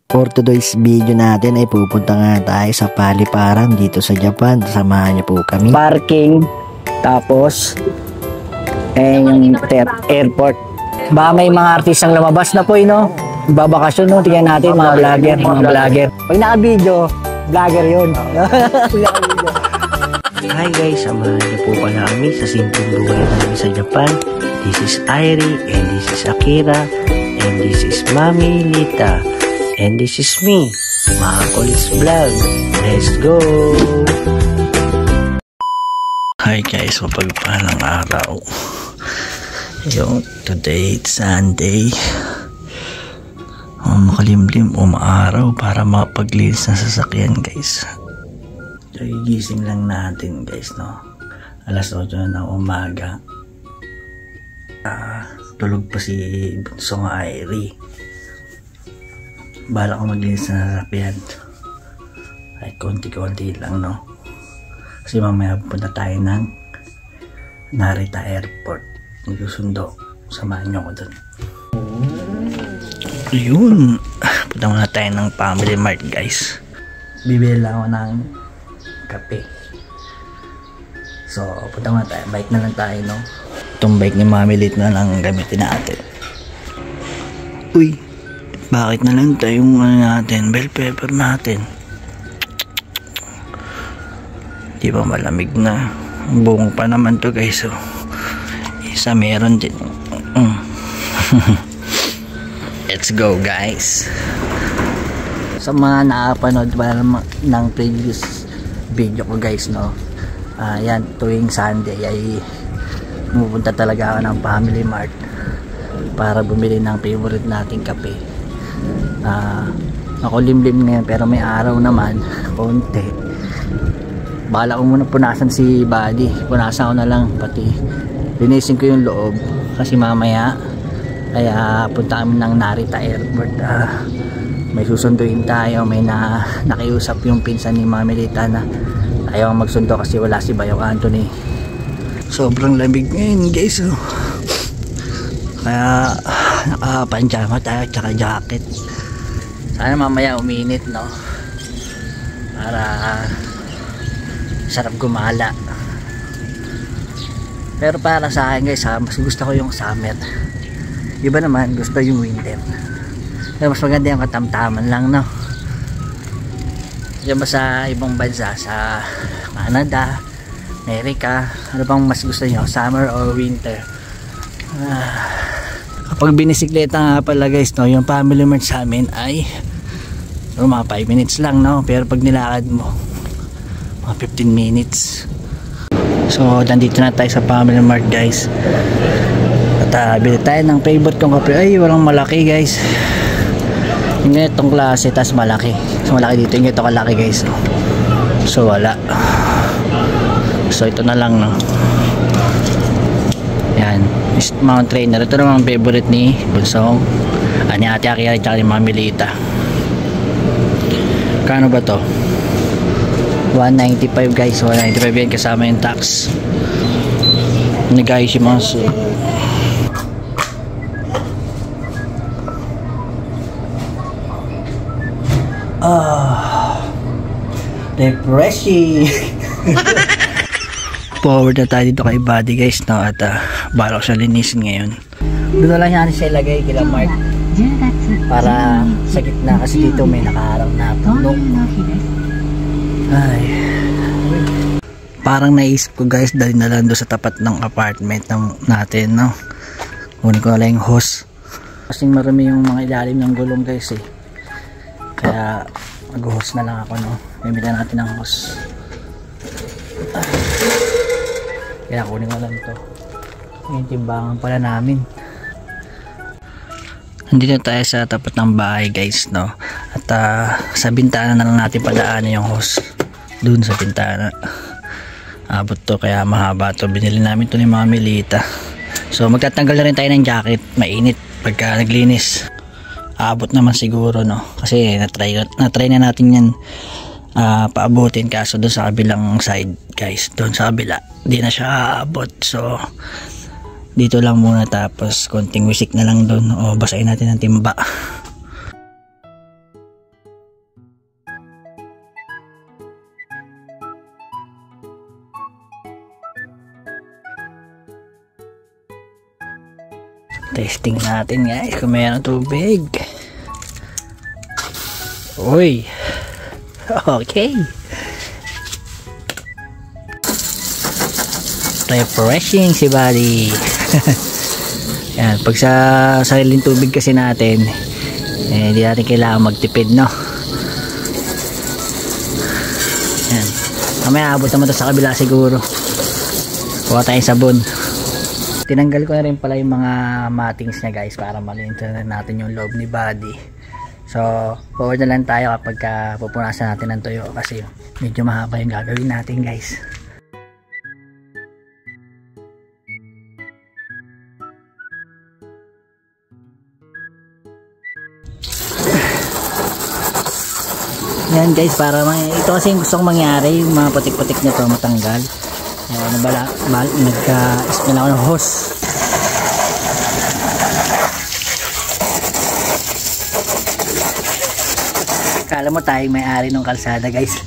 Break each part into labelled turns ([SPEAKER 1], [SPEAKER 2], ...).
[SPEAKER 1] For today's video natin ay pupunta nga tayo sa paliparan dito sa Japan. Samahan niyo po kami. Parking, tapos yung airport. Baka may mga artistang lumabas na po, no? Babakasyon, no? Tingnan natin mga vlogger. Pag naka-video, vlogger yun. Hi guys, samahan niyo po pala kami sa simpleng buhay namin sa Japan. This is Airi, and this is Akira, and this is Mami Lita. And this is me, Makulis Vlog. Let's go! Hi guys, mapagpalang araw. Yung today, it's Sunday. Makalimlim, umaaraw para mapaglinis ng sasakyan guys. Gising lang natin guys, no? Alas 8 na ng umaga. Tulog pa si Bunsong Airi. Bala ko maglinis na sasakyan. Ay, konti-konti lang, no? Kasi mamaya punta tayo ng Narita Airport. Nagsusundo. Samahan nyo ko dun. Ayun. Punta muna tayo ng Family Mart, guys. Bibili lang ako ng kape. So, punta muna tayo. Bike na lang tayo, no? Itong bike ni Mami Lit na lang gamitin natin. Uy! Bakit na lang tayong natin, bell pepper natin? Di ba malamig na? Buong pa naman to guys. So, isa meron din. Let's go guys. Sa mga nakapanood ba ng previous video ko guys, no? Yan, tuwing Sunday ay pupunta talaga ako ng Family Mart para bumili ng favorite nating kape. Ako limlim ngayon pero may araw naman konti. Bala ko muna punasan si Buddy. Punasan ko na lang, pati linisin ko yung loob kasi mamaya kaya punta kami ng Narita Airport. May susunduin tayo. May nakiusap yung pinsan ni Mami Lita na ayaw magsundo kasi wala si Bayaw Anthony. Sobrang lamig ngayon guys, oh. Kaya nakapanjama tayo tsaka jacket. Sana mamaya uminit, no? Para sarap gumala. Pero para sa akin guys, mas gusto ko yung summer. Iba naman gusto yung winter. Pero mas maganda yung katamtaman lang, no? Diyan ba sa ibang bansa, sa Canada, America, ano bang mas gusto nyo? Summer or winter? Kapag binisikleta nga pala guys, no, yung Family Mart sa amin ay mga 5 minutes lang, no? Pero pag nilakad mo mga 15 minutes. So nandito na tayo sa Family Mart guys. At bili tayo ng favorite kong kape. Ay, walang malaki guys. Yung ganitong klase, tas malaki. So malaki dito, yung ganito kalaki guys. So wala. So ito na lang, no? Yan, Mount Trainer. Ito naman ang favorite ni Bunsong, ni Ate Akira at ni Mami Lita. Kano ba to? 195 guys. 195 yan kasama yung tax. Nagayishimasu. Refreshing. Forward na tayo dito kay Buddy guys, no? At balak siya linisin ngayon. Doon na lang yan siya ilagay kila Mark para sa gitna kasi dito may nakaharang na puno. Ay, parang naisip ko guys, dahil na lang doon sa tapat ng apartment natin, no? Kunin ko na lang yung hose kasi marami yung mga ilalim ng gulong guys, eh. Kaya mag-hose na lang ako, no? Bibili natin ng hose. Kaya kunin ko lang ito. Yung timbangan pala namin. Nandito tayo sa tapat ng bahay guys, no? At sa bintana na lang natin padaanan yung hose. Doon sa bintana. Abot to, kaya mahaba to. Binili namin to ni Mami Lita. So magtatanggal na rin tayo ng jacket. Mainit pagka naglinis. Abot naman siguro, no? Kasi na-try na natin yan paabutin, kaso doon sa kabilang side guys, doon sa kabila di na siya aabot. So dito lang muna, tapos konting wisik na lang doon, o basahin natin ng timba. Testing natin guys kung mayroon tubig. Uy. Okay. Refreshing si buddy. Yan, pag sa sariling tubig kasi natin, hindi natin kailangan magtipid, no? Yan. Mamaya abot naman to sa kabila siguro. Kuha tayong sabon. Tinanggal ko na rin pala yung mga mattings niya guys para malinis na natin yung loob ni body. So forward na lang tayo kapag pupunasan natin ng tuyo kasi medyo mahaba yung gagawin natin guys. Yan guys, para ito kasi yung gusto kong mangyari, yung mga putik-putik nito matanggal. Nagka-spin ako ng hose. Kala mo tayong may-ari ng kalsada guys.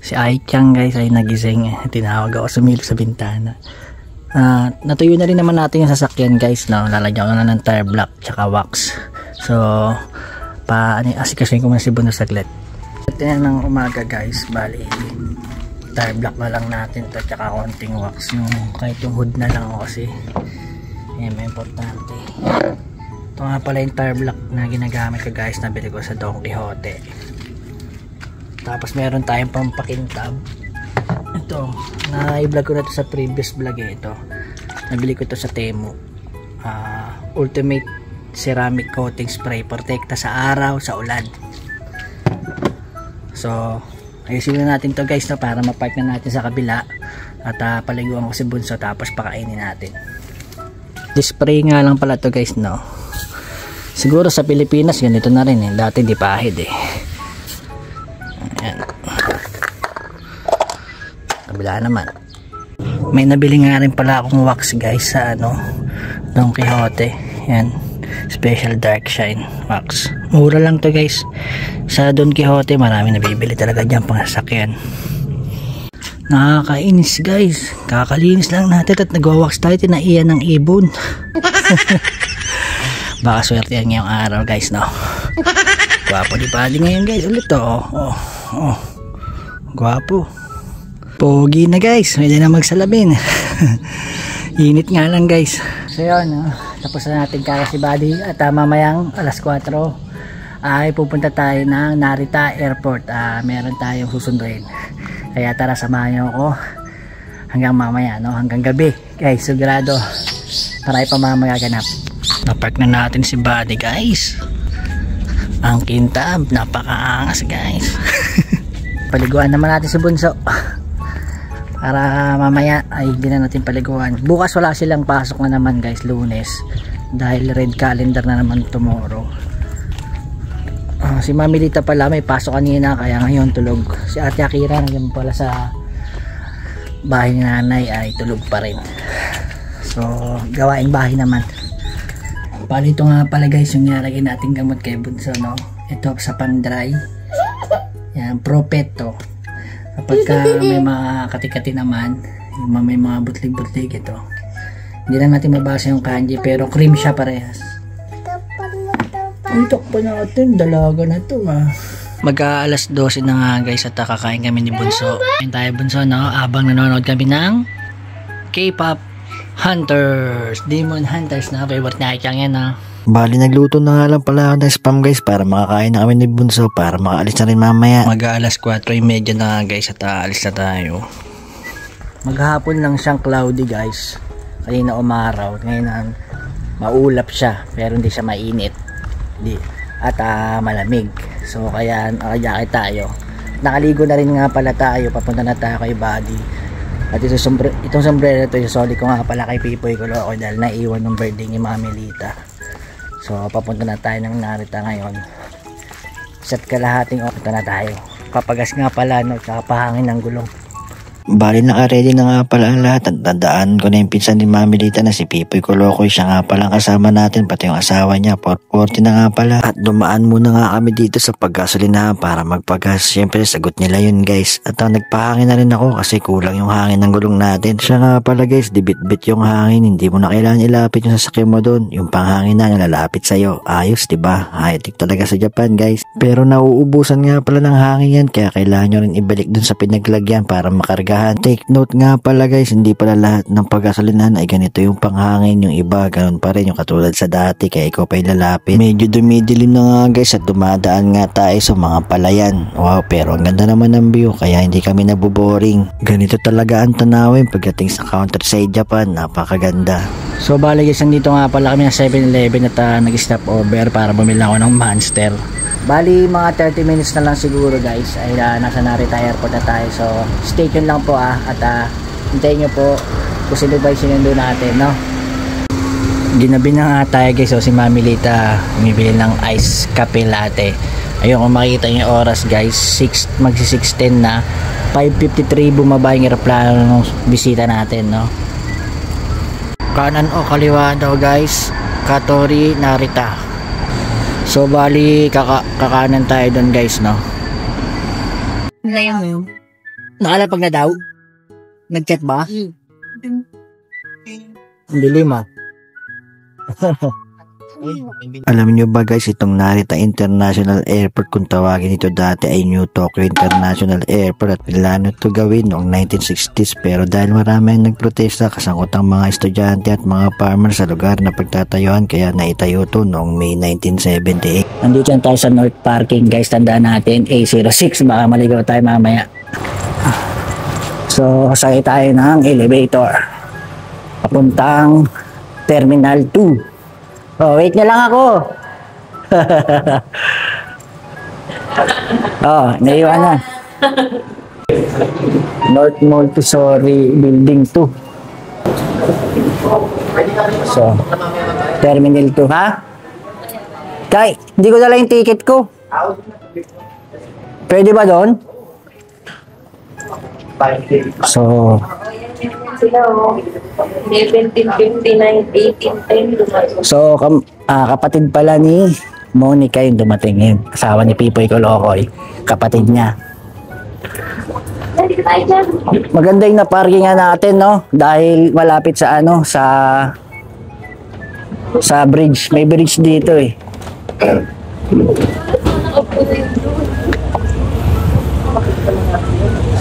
[SPEAKER 1] Si Ai-chan guys ay nagising. Tinawag ako, sumilip sa bintana. Natuyo na rin naman natin yung sasakyan guys, no? Lalagyan ko na ng tire block tsaka wax. So asikasuhin ko muna si Bundo saglit. Ito na ng umaga guys, bali tire block na lang natin to tsaka konting wax, yung kahit yung hood na lang kasi yan may importante. Ito nga pala yung tire block na ginagamit ko guys, nabili ko sa Don Quijote. Tapos meron tayong pampakintab. Ito, na-i-vlog ko na ito sa previous vlog ito. Nabili ko ito sa Temu. Ultimate ceramic coating spray, protekta sa araw, sa ulan. So, ayusin na natin to guys, no, para mapark na natin sa kabila. At paliguan ko si Bunso tapos pakainin natin. This spray nga lang pala to guys, no. Siguro sa Pilipinas ganito na rin eh. Dati di pahid eh. Ayan. Kabila naman. May nabili nga rin pala akong wax guys sa Don Quijote. Yan, special dark shine wax. Mura lang to guys. Sa Don Quijote marami nabibili talaga dyan pang sasakyan. Nakakainis guys. Kakalinis lang natin at nagwa-wax tayo, tinaiyan ng ibon. Baka swerte yan ngayong araw guys, no. Gwapo di padi ngayon guys. Ulit to. Gwapo. Pogi na guys, pwede na magsalamin. Init nga lang guys. So yun, tapos na natin kaya si buddy. At mamayang alas 4 ay pupunta tayo ng Narita Airport. Meron tayong susunduin. Kaya tara, samahan nyo ako hanggang mamaya, no? Hanggang gabi guys, sigurado taray pa mamagaganap. Napark na natin si buddy guys. Ang kintab, napakaangas guys. Paliguan naman natin si Bunso para mamaya ay hindi na natin paliguan. Bukas wala silang pasok na naman guys, Lunes, dahil red calendar na naman tomorrow. Si Mami Lita pala may pasok kanina kaya ngayon tulog. Si Ate Akira nandiyan pala sa bahay ni nanay ay tulog pa rin. So gawaing bahay naman. Bali ito nga pala guys yung nilagay natin gamot kay Bunso, no? Ito sa Pandry. Yan, Propeto. Kapag may mga katikati naman, may mga butlig-butlig, ito. Hindi lang natin mabasa yung kanji pero cream siya parehas. Ay, takpa natin, dalaga na to Mag-aalas 12 na nga guys at kakain kami ni Bunso. Kain tayo Bunso, no? Abang nanonood kami ng K-pop Hunters, Demon Hunters na favorite na ikang yan, no?
[SPEAKER 2] Bali nagluto na nga lang pala ako ng spam guys para makakain na kami ni Bunso para makaalis na rin mamaya.
[SPEAKER 1] Mag-aalas 4:30 na guys at aalis na tayo. Maghapon lang siyang cloudy guys. Kanina umaraw, ngayon maulap siya pero hindi siya mainit. At malamig. So kaya nakajakit tayo. Nakaligo na rin nga pala tayo, papunta na tayo kay buddy. At itong sombrero ito, isoli ko nga pala kay Pipoy Kulo dahil naiwan ng birthday ni Mami Lita. So papunta na tayo ng Narita ngayon. Set kalahating oras na tayo. Kapagas nga pala, no, tsaka pahangin ng gulong.
[SPEAKER 2] Bali naka-ready na nga pala ang lahat. Tandaan ko na yung pinsan ni Mami Lita na si Pipoy Kolokoy. Siya nga pala kasama natin, pati yung asawa niya. 440 na nga pala. At dumaan muna nga kami dito sa paggasolinahan para magpagas. Siyempre sagot nila yun guys. At nagpahangin na rin ako kasi kulang yung hangin ng gulong natin. Siya nga pala guys, dibit-bit yung hangin. Hindi mo na kailangan ilapit yung sasakyan mo doon. Yung panghangin na nalalapit sa'yo. Ayos diba? High-tech talaga sa Japan guys. Pero nauubusan nga pala ng hangin yan. Kaya kailangan nyo rin ibalik dun sa pinaglagyan para makargahan. Take note nga pala guys, hindi pala lahat ng paggasolinahan ay ganito yung panghangin. Yung iba, ganun pa rin yung katulad sa dati kaya ikaw pa ilalapit. Medyo dumidilim na nga guys at dumadaan nga tayo sa mga palayan. Wow, pero ang ganda naman ng view kaya hindi kami naboboring. Ganito talaga ang tanawin pagdating sa countryside Japan. Napakaganda.
[SPEAKER 1] So bali guys, nandito nga pala kami sa 7-Eleven at nag-stop over para bumili ako ng Monster. Bali mga 30 minutes na lang siguro guys ay nasa Narita Airport na tayo. So stay tuned lang po at hintayin nyo po kung sino ba yung sinundo natin, no? Ginabi na nga tayo guys. So si Mami Lita umibili ng ice cafe latte. Ayun, kung makikita nyo yung oras guys, magsi 6:10 na. 5:53 bumaba yung aeroplano ng bisita natin, no? Kanan o kaliwa daw guys, Katori Narita. So bali kakanan tayo doon guys, no?
[SPEAKER 3] Ngayon mo.
[SPEAKER 1] Nakalapag na daw? Nag-chat ba? Ang dilim ah.
[SPEAKER 2] Alam nyo ba guys, itong Narita International Airport kung tawagin ito dati ay New Tokyo International Airport at plano ito gawin noong 1960s pero dahil marami ang nagprotesta kasangkot ang mga estudyante at mga farmer sa lugar na pagtatayuan kaya naitayo ito noong May 1978.
[SPEAKER 1] Nandito yan tayo sa North Parking guys, tandaan natin A06, baka maligaw tayo mamaya. So sakay tayo ng elevator papuntang Terminal 2. Oh, wait na lang ako. Oh, naiwan na. North Montessori Building 2. So, Terminal 2 ha? Kay, hindi ko dala yung ticket ko. Pwede ba doon? So,
[SPEAKER 3] 17:59, 18:10.
[SPEAKER 1] So, kapatid pala ni Monica yung dumating yun. Asawa ni Pipoy Kolokoy. Kapatid niya. Maganda yung na-parkingan natin, no? Dahil malapit sa ano, sa bridge. May bridge dito eh.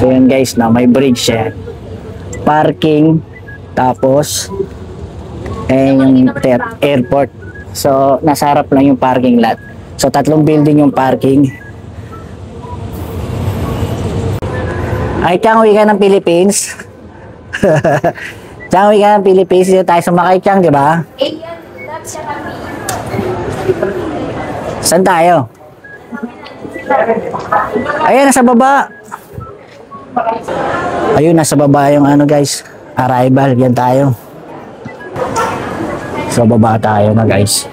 [SPEAKER 1] So yan guys, na may bridge yan. Parking, tapos yung airport. So nasa harap lang yung parking lot. So 3 building yung parking. Ay, Chang, uwi ka ng Philippines. Chang, uwi ka ng Philippines. Dito tayo sumakay, Chang, di ba? Saan tayo? Ayan, nasa baba. Ayun, nasa baba yung ano guys, arrival. Yan tayo. So baba tayo na guys.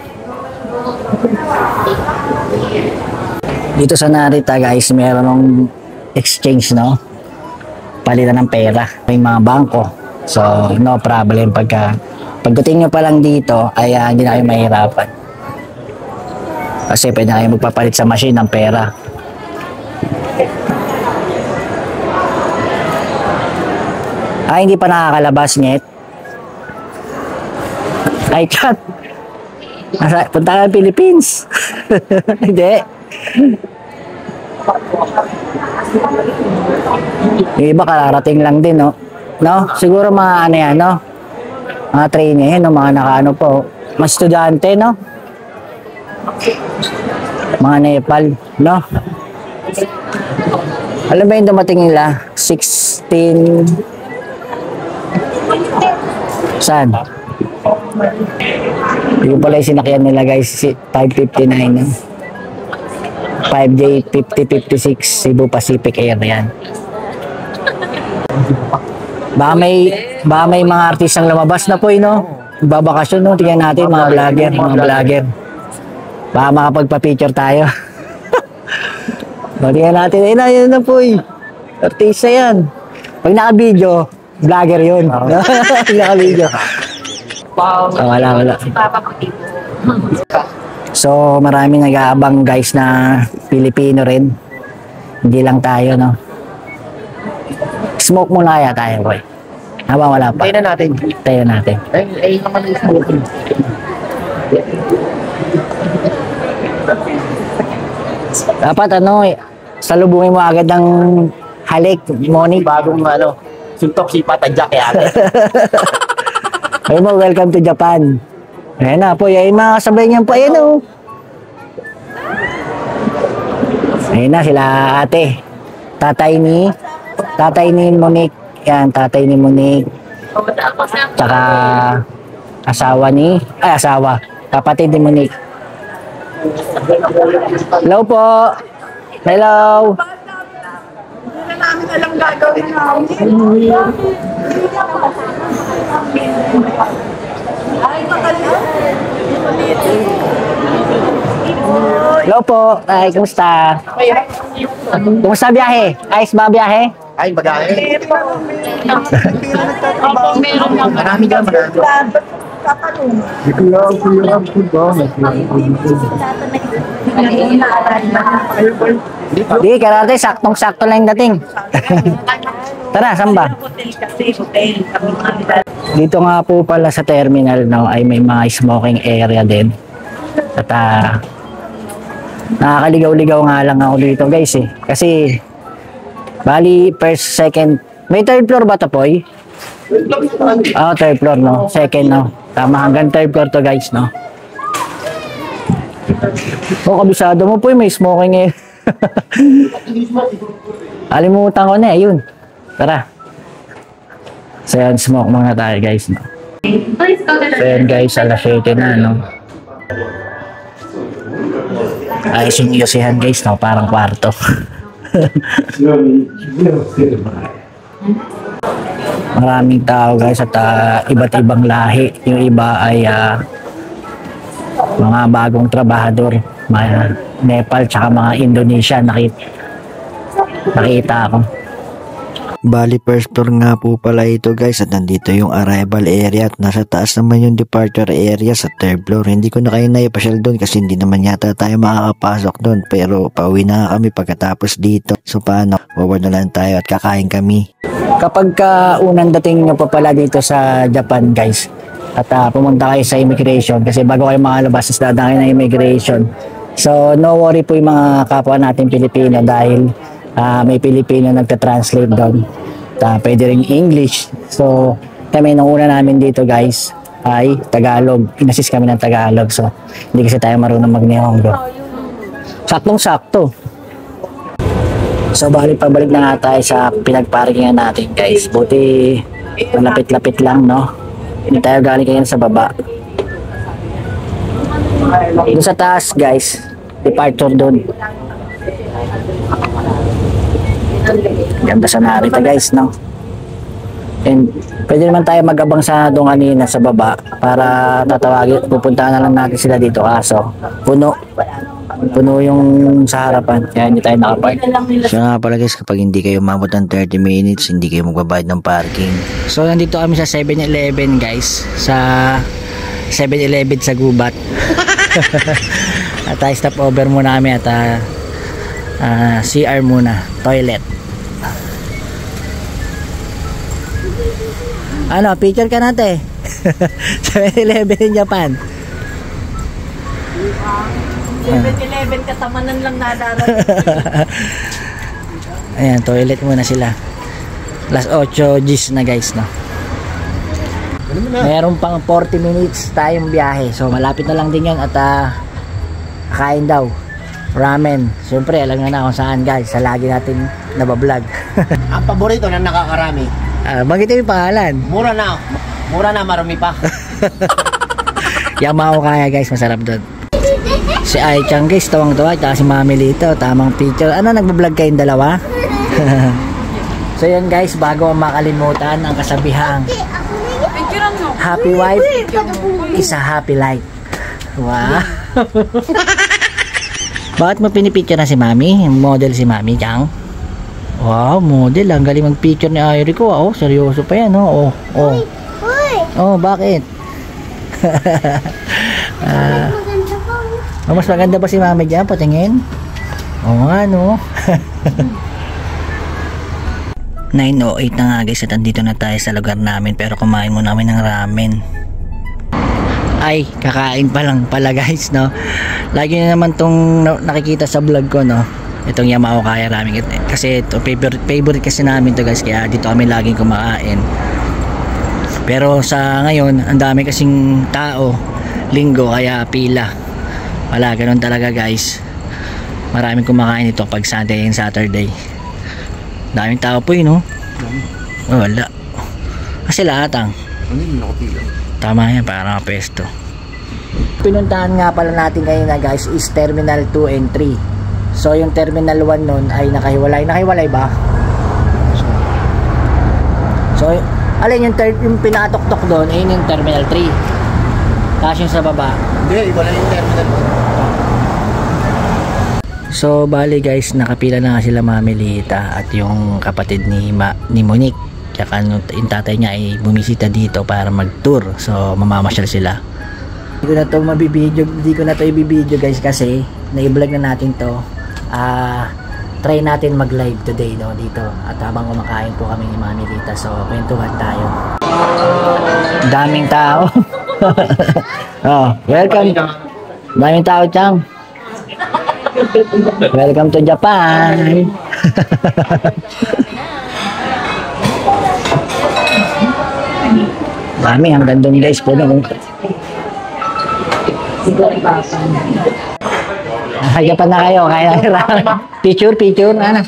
[SPEAKER 1] Dito sa Narita guys, meron ng exchange, no? Palitan ng pera. May mga bangko. So no problem pagdating nyo pa lang dito ay hindi na kayo mahirapan. Kasi pwede na kayo magpapalit sa machine ng pera. Ay, hindi pa nakakalabas net. Ay, chat. Punta ka ng Philippines. Hindi. Yung iba kararating lang din, no? No? Siguro mga ano yan, no? Mga trainee, no? Mga nakaano po. Mga estudyante, no? Mga Nepal, no? Alam ba yung dumating nila? 16... Saan? Yung pala yung sinakyan nila guys, 559 no? 5J 5056 Cebu Pacific Air yan. Baka may mga artistang lumabas na po no? Babakasyon no? Tingnan natin mga vlogger. Baka makapagpa-picture tayo. Tingnan natin, ayun na po artista yan. Pag naka-video, vlogger yun. Pag naka-video.
[SPEAKER 3] Wow.
[SPEAKER 1] Wala. So, marami nag-aabang guys na Pilipino rin. Hindi lang tayo, no? Smoke muna kaya tayo, boy. Habang wala pa.
[SPEAKER 3] Tayo na natin.
[SPEAKER 1] Tayo natin.
[SPEAKER 3] Ay, naman yung smoking.
[SPEAKER 1] Dapat salubungin mo agad ng halik, Monique.
[SPEAKER 3] Bagong suntok si Patadjak yan.
[SPEAKER 1] Ayun mo, welcome to Japan. Ayan na po, yung mga kasabay niyan po, ayan o. Ayan na sila ate. Tatay ni Monique. Yan, tatay ni Monique. Tsaka kapatid ni Monique. Hello po. Hello.
[SPEAKER 4] Hindi na namin alam gagawin namin. Ay, makalit.
[SPEAKER 1] Hello po. Ay, kumusta? Kumusta biyahe? Ayos ba biyahe?
[SPEAKER 3] Ay, bagay.
[SPEAKER 4] Opo, meron lang.
[SPEAKER 3] Marami dyan, marami.
[SPEAKER 1] Di, karate, saktong-sakto lang yung dating. Tara, saan ba? Dito nga po pala sa terminal ay may mga smoking area din. At nakakaligaw-ligaw nga lang ako dito guys eh. Kasi bali first, second, may third floor ba ito Poy? Third floor no, second no. Tama, hanggang third floor to guys no. Kabisado mo Poy, may smoking eh. Alimutan ko na yun. Tara. So yan, smoke mga tayo guys no. So yan guys, alas 7 na no. Ayos yung iyosihan guys no, parang kwarto. Maraming tao guys at iba't ibang lahi. Yung iba ay mga bagong trabahador, mga Nepal tsaka mga Indonesia nakita ako.
[SPEAKER 2] Bali first floor nga po pala ito guys at nandito yung arrival area at nasa taas naman yung departure area sa third floor. Hindi ko na kayo naipasyal doon kasi hindi naman yata tayo makakapasok doon, pero pauwi na kami pagkatapos dito. So paano, wawala na lang tayo at kakain kami.
[SPEAKER 1] Kapag unang dating nyo pa pala dito sa Japan guys at pumunta kayo sa immigration, kasi bago kayo makalabas is dadaan kayo ng immigration. So no worry po yung mga kapwa natin Pilipino dahil may Pilipino nagta-translate doon. Pwede rin English. So kami nung una namin dito guys ay Tagalog. Inassist kami ng Tagalog. So hindi kasi tayo marunong mag-Nihongo. Saktong-sakto. So balik pabalik na nga tayo sa pinagparkingan natin guys. Buti malapit-lapit lang no. Hindi tayo galing kayo sa baba. Doon sa taas guys, departure doon. Ganda sa narita guys no. And pwede naman tayo mag-abang sa doon kanina sa baba para tatawagin, pupuntahan na lang natin sila dito kaso puno yung sa harapan kaya hindi tayo nakapark.
[SPEAKER 2] So nga pala guys, kapag hindi kayo umabot ng 30 minutes hindi kayo magbabayad ng parking.
[SPEAKER 1] So nandito kami sa 7-Eleven guys, sa 7-Eleven sa Gubat. At stop over muna kami at CR muna, toilet. Ano, picture ka natin. 7-Eleven in Japan.
[SPEAKER 4] 7-Eleven kasamanan lang nadarating.
[SPEAKER 1] Ayan, toilet muna sila. Last 8 Gs na guys no. Meron pang 40 minutes tayong biyahe. So malapit na lang din yan at kain daw ramen. Siyempre alam na kung saan guys, sa lagi natin nabablog.
[SPEAKER 3] Ang paborito na nakakarami.
[SPEAKER 1] Banggitin yung pangalan.
[SPEAKER 3] Mura na, marami pa.
[SPEAKER 1] Yamao kaya guys, masarap doon. Si Ai-chan guys, tawang-tawa. At si Mami Lito, tamang picture. Ano, nagbablog kayong dalawa? So yun guys, bago makalimutan ang kasabihang happy wife is a happy life. Wow. Bakit mo pinipicture na si Mami? Model si Mami, Chang? Wow, model. Ang galing mag-picture ni Irie ko. Oh, seryoso pa yan. Oh, oh. Oh, bakit? Mas maganda ba si mami dyan? Patingin? Oo nga, no? 9:08 na nga guys at andito na tayo sa lugar namin pero kumain muna namin ng ramen. Ay, kakain pa lang pala guys, no? Lagi na naman tong nakikita sa vlog ko, no? Itong Yamao Kaya Ramen kasi ito, favorite kasi namin to guys, kaya dito kami laging kumakain. Pero sa ngayon ang dami kasing tao, linggo kaya pila. Wala, ganun talaga guys. Maraming kumakain dito pag Sunday and Saturday. Daming tao po yun, no? Wala kasi lahat ang tama yan para pesto. Pinuntahan nga pala natin ngayon na guys is Terminal 2 and 3. So yung Terminal 1 nun ay nakahiwalay ba? So alin yung pinatok-tok doon ay yung Terminal 3. Tapos yung sa baba
[SPEAKER 3] Hindi, wala yung Terminal 1.
[SPEAKER 1] So bali guys, nakapila na nga sila Mami Lita at yung kapatid ni Monique. Tsaka yung tatay niya ay bumisita dito para mag-tour. So mamamasyal sila. Hindi ko na to ibibideo guys kasi na-vlog na natin to. Try natin mag-live today, no, dito. At habang kumakain po kami ni Mami Lita, so kwentuhan tayo. Daming tao. Oh, welcome. Daming tao, Chang. Welcome to Japan. Dami, hanggang doon guys po na. Japan na kayo, kaya picture, ano?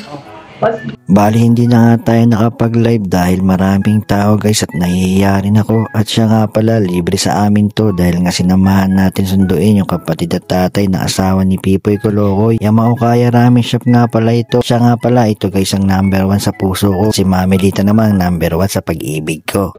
[SPEAKER 2] Bali hindi na nga tayo nakapag-live dahil maraming tao guys at nahihiya rin ako. At siya nga pala, libre sa amin to dahil nga sinamahan natin sunduin yung kapatid at tatay na asawa ni Pipoy Kolokoy. Yamao Kaya Ramen Shop nga pala ito. Siya nga pala, ito guys ang number 1 sa puso ko. Si Mami Lita naman number 1 sa pag-ibig ko.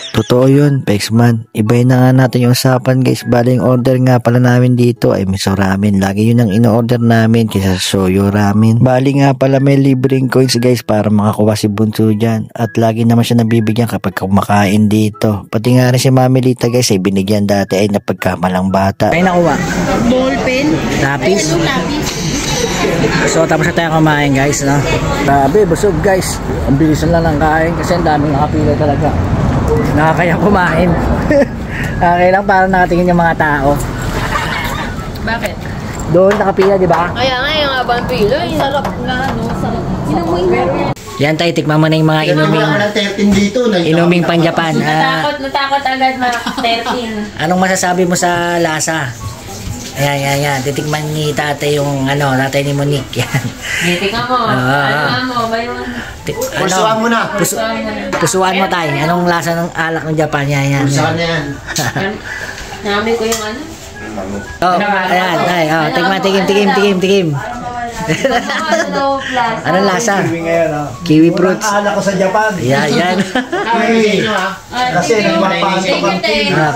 [SPEAKER 2] Totoo yun, Pexman. Ibahin na nga natin yung usapan guys. Bali yung order nga pala namin dito ay miso ramen. Lagi yun ang ino-order namin kaysa soyo ramen. Bali nga pala may libreng coins guys para makakuha si Bunso dyan. At lagi naman siya nabibigyan kapag kumakain dito. Pati nga rin si Mami Lita guys ay binigyan dati ay napagkamalang bata.
[SPEAKER 1] Ay nakuha.
[SPEAKER 4] Ballpen.
[SPEAKER 1] Lapis.
[SPEAKER 4] Lapis.
[SPEAKER 1] So tapos na tayo kumain guys, no? Grabe, busog guys. Ang bilisan lang ng kain kasi ang daming nakapila talaga. Nakakaya kumain. Okay lang para nakatingin yung mga tao.
[SPEAKER 4] Bakit?
[SPEAKER 1] Doon nakapila, di ba?
[SPEAKER 4] Kaya nga yung abang pilo, sarap nga, no? Sarap. Inumin mo.
[SPEAKER 1] Yan tayo, tikman mo na yung mga inuming pan-Japan.
[SPEAKER 4] Natakot agad na 13.
[SPEAKER 1] Anong masasabi mo sa lasa? Ayan. Titikman ni tatay yung tatay ni Monique. Yan.
[SPEAKER 4] Tingnan mo. Ano mo? Ba yung...
[SPEAKER 3] Pusuan mo na.
[SPEAKER 1] Pusuan mo tayo. Anong lasa ng alak ng Japan? Yan.
[SPEAKER 3] Pusuan na yan.
[SPEAKER 4] Namin ko yung ano.
[SPEAKER 1] Oh, ayan. Tikim. Anong lasa?
[SPEAKER 3] Kiwi ngayon, ha?
[SPEAKER 1] Kiwi fruits.
[SPEAKER 3] Akala ko sa Japan.
[SPEAKER 1] Yan.
[SPEAKER 3] Kiwi. Kasi nagmapaan ko kang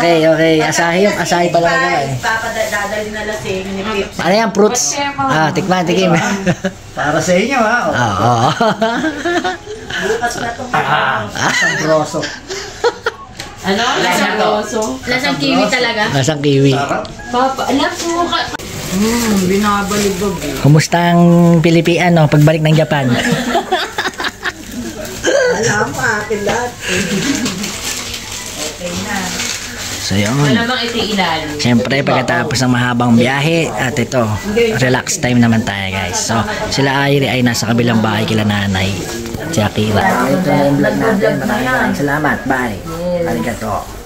[SPEAKER 1] Okay. Asahi pala na eh.
[SPEAKER 4] Papadadali na lasing ni Pips.
[SPEAKER 1] Ano yan? Fruits? Tikim.
[SPEAKER 3] Para sa inyo, ha?
[SPEAKER 1] Oo.
[SPEAKER 4] Bukas na itong
[SPEAKER 3] Isang grosso.
[SPEAKER 4] ano? Lasang roso. Lasang kiwi talaga.
[SPEAKER 1] Lasang kiwi.
[SPEAKER 4] Suka. Binabalibog.
[SPEAKER 1] Kumusta ang Pilipinas, pagbalik ng Japan?
[SPEAKER 3] Alam mo, akin lahat.
[SPEAKER 4] Okay na.
[SPEAKER 1] So yun.
[SPEAKER 4] Wala bang iti-ilalim?
[SPEAKER 1] Siyempre pagkatapos ng mahabang biyahe at ito, relax time naman tayo guys. So sila Airi ay nasa kabilang bahay kila nanay at si Akira. Ito na yung vlog natin. Maraming salamat. Bye. Arigato.